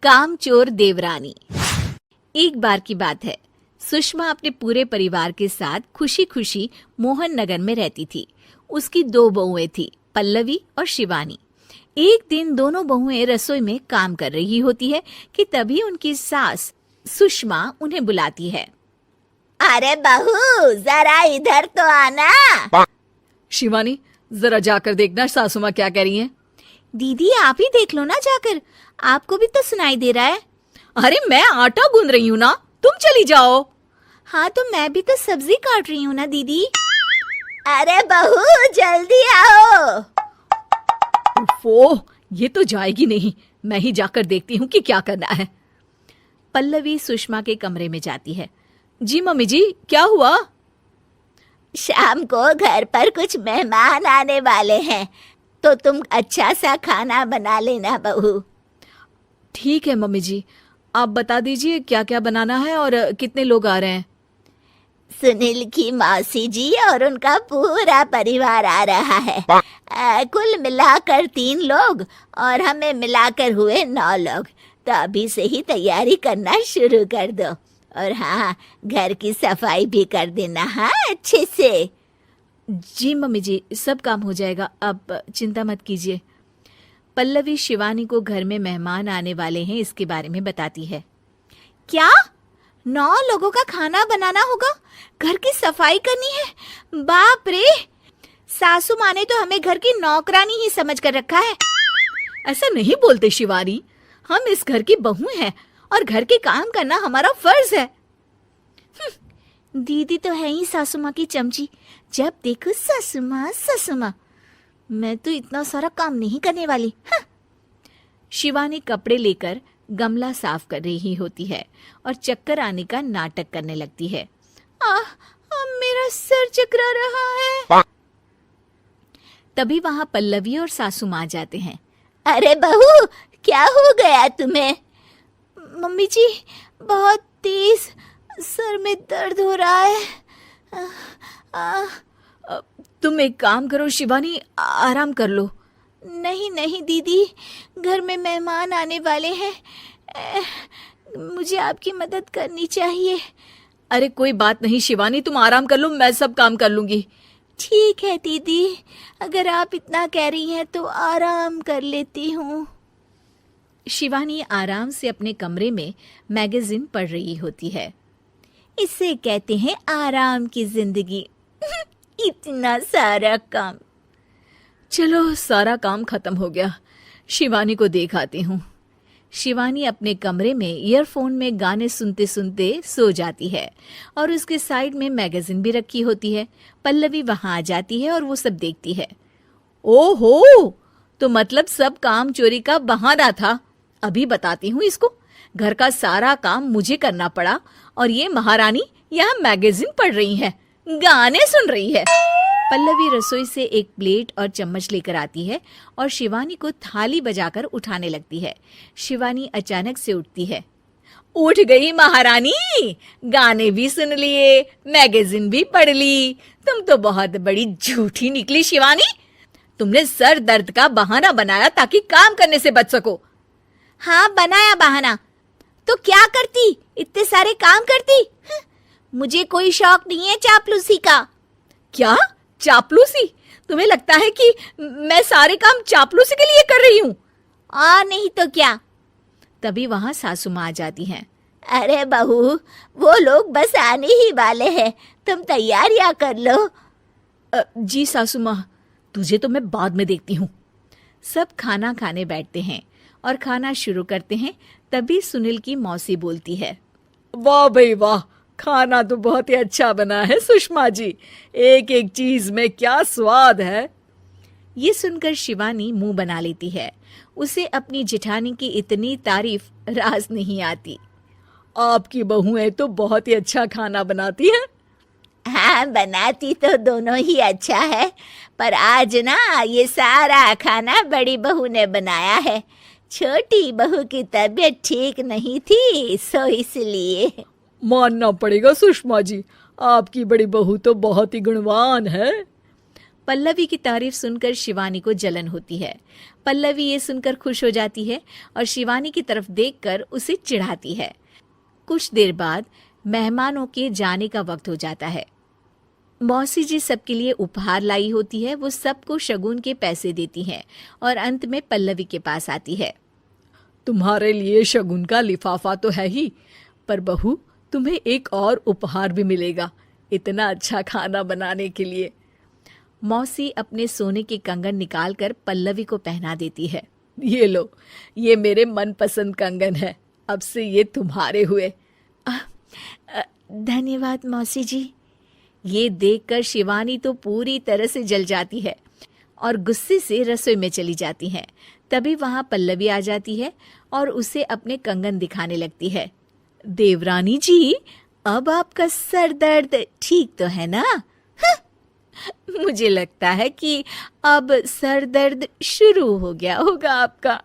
कामचोर देवरानी। एक बार की बात है, सुषमा अपने पूरे परिवार के साथ खुशी खुशी मोहन नगर में रहती थी। उसकी 2 बहुएं थी, पल्लवी और शिवानी। एक दिन दोनों बहुएं रसोई में काम कर रही होती है कि तभी उनकी सास सुषमा उन्हें बुलाती है। अरे बहू, जरा इधर तो आना। शिवानी, जरा जाकर देखना सासू माँ क्या कह रही हैं। दीदी आप ही देख लो ना जाकर, आपको भी तो सुनाई दे रहा है। अरे मैं आटा गूंद रही हूँ ना, तुम चली जाओ। हाँ तो मैं भी तो सब्जी काट रही हूँ ना दीदी। अरे बहू जल्दी आओ। ओह, ये तो जाएगी नहीं, मैं ही जाकर देखती हूँ कि क्या करना है। पल्लवी सुषमा के कमरे में जाती है। जी मम्मी जी, क्या हुआ? शाम को घर पर कुछ मेहमान आने वाले हैं, तो तुम अच्छा सा खाना बना लेना बहू। ठीक है मम्मी जी, आप बता दीजिए क्या क्या बनाना है और कितने लोग आ रहे हैं। सुनील की मौसी जी और उनका पूरा परिवार आ रहा है। कुल मिलाकर 3 लोग और हमें मिलाकर हुए 9 लोग। तो अभी से ही तैयारी करना शुरू कर दो। और हाँ, घर की सफाई भी कर देना, हाँ अच्छे से। जी मम्मी जी, सब काम हो जाएगा, आप चिंता मत कीजिए। पल्लवी शिवानी को घर में मेहमान आने वाले हैं इसके बारे में बताती है। क्या 9 लोगों का खाना बनाना होगा, घर की सफाई करनी है? बाप रे, सासू माँ ने तो हमें घर की नौकरानी ही समझ कर रखा है। ऐसा नहीं बोलते शिवानी, हम इस घर की बहू हैं और घर के काम करना हमारा फर्ज है। दीदी तो है ही सासू माँ की चमची, जब देखो सासू माँ सासू माँ। मैं तो इतना सारा काम नहीं करने वाली। शिवानी कपड़े लेकर गमला साफ कर रही होती है और चक्कर आने का नाटक करने लगती है। मेरा सर चकरा रहा है। तभी वहां पल्लवी और सासू माँ जाते हैं। अरे बहू, क्या हो गया तुम्हें? मम्मी जी, बहुत तेज सर में दर्द हो रहा है। तुम एक काम करो शिवानी, आराम कर लो। नहीं नहीं दीदी, घर में मेहमान आने वाले हैं, मुझे आपकी मदद करनी चाहिए। अरे कोई बात नहीं शिवानी, तुम आराम कर लो, मैं सब काम कर लूंगी। ठीक है दीदी, अगर आप इतना कह रही हैं तो आराम कर लेती हूँ। शिवानी आराम से अपने कमरे में मैगजीन पढ़ रही होती है। इसे कहते हैं आराम की जिंदगी। इतना सारा काम। चलो सारा काम खत्म हो गया, शिवानी को देख आती हूँ। शिवानी अपने कमरे में ईयरफोन में गाने सुनते सुनते सो जाती है और उसके साइड में मैगजीन भी रखी होती है। पल्लवी वहां आ जाती है और वो सब देखती है। ओहो, तो मतलब सब काम चोरी का बहाना था। अभी बताती हूँ इसको। घर का सारा काम मुझे करना पड़ा और ये महारानी यहाँ मैगजीन पढ़ रही है, गाने सुन रही है। पल्लवी रसोई से एक प्लेट और चम्मच लेकर आती है और शिवानी को थाली बजाकर उठाने लगती है। शिवानी अचानक से उठती है। उठ गई महारानी, गाने भी सुन लिए, मैगजीन भी पढ़ ली। तुम तो बहुत बड़ी झूठी निकली शिवानी। तुमने सर दर्द का बहाना बनाया ताकि काम करने से बच सको। हाँ बनाया बहाना, तो क्या करती, इतने सारे काम करती। मुझे कोई शौक नहीं है चापलूसी का। क्या चापलूसी? तुम्हें लगता है कि मैं सारे काम चापलूसी के लिए कर रही हूँ? और नहीं तो क्या। तभी वहां सासू माँ आ जाती हैं। अरे बहू, वो लोग बस आने ही वाले हैं, तुम तैयारियां कर लो। जी सासू माँ, तुझे तो मैं बाद में देखती हूँ। सब खाना खाने बैठते हैं और खाना शुरू करते हैं। तभी सुनील की मौसी बोलती है। वाह भाई वाह, खाना तो बहुत ही अच्छा बना है सुषमा जी, एक एक चीज में क्या स्वाद है। ये सुनकर शिवानी मुंह बना लेती है। उसे अपनी जेठानी की इतनी तारीफ रास नहीं आती। आपकी बहुएं तो बहुत ही अच्छा खाना बनाती हैं। हाँ, बनाती तो दोनों ही अच्छा है, पर आज ना ये सारा खाना बड़ी बहू ने बनाया है। छोटी बहू की तबीयत ठीक नहीं थी, सो इसलिए। मानना पड़ेगा सुषमा जी, आपकी बड़ी बहू तो बहुत ही गुणवान है। पल्लवी की तारीफ सुनकर शिवानी को जलन होती है। पल्लवी ये सुनकर खुश हो जाती है और शिवानी की तरफ देखकर उसे चिढ़ाती है। कुछ देर बाद मेहमानों के जाने का वक्त हो जाता है। मौसी जी सबके लिए उपहार लाई होती है। वो सबको शगुन के पैसे देती हैं और अंत में पल्लवी के पास आती है। तुम्हारे लिए शगुन का लिफाफा तो है ही, पर बहू तुम्हें एक और उपहार भी मिलेगा इतना अच्छा खाना बनाने के लिए। मौसी अपने सोने के कंगन निकालकर पल्लवी को पहना देती है। ये लो, ये मेरे मनपसंद कंगन है, अब से ये तुम्हारे हुए। धन्यवाद मौसी जी। ये देखकर शिवानी तो पूरी तरह से जल जाती है और गुस्से से रसोई में चली जाती है। तभी वहां पल्लवी आ जाती है और उसे अपने कंगन दिखाने लगती है। देवरानी जी, अब आपका सर दर्द ठीक तो है ना? मुझे लगता है कि अब सर दर्द शुरू हो गया होगा आपका।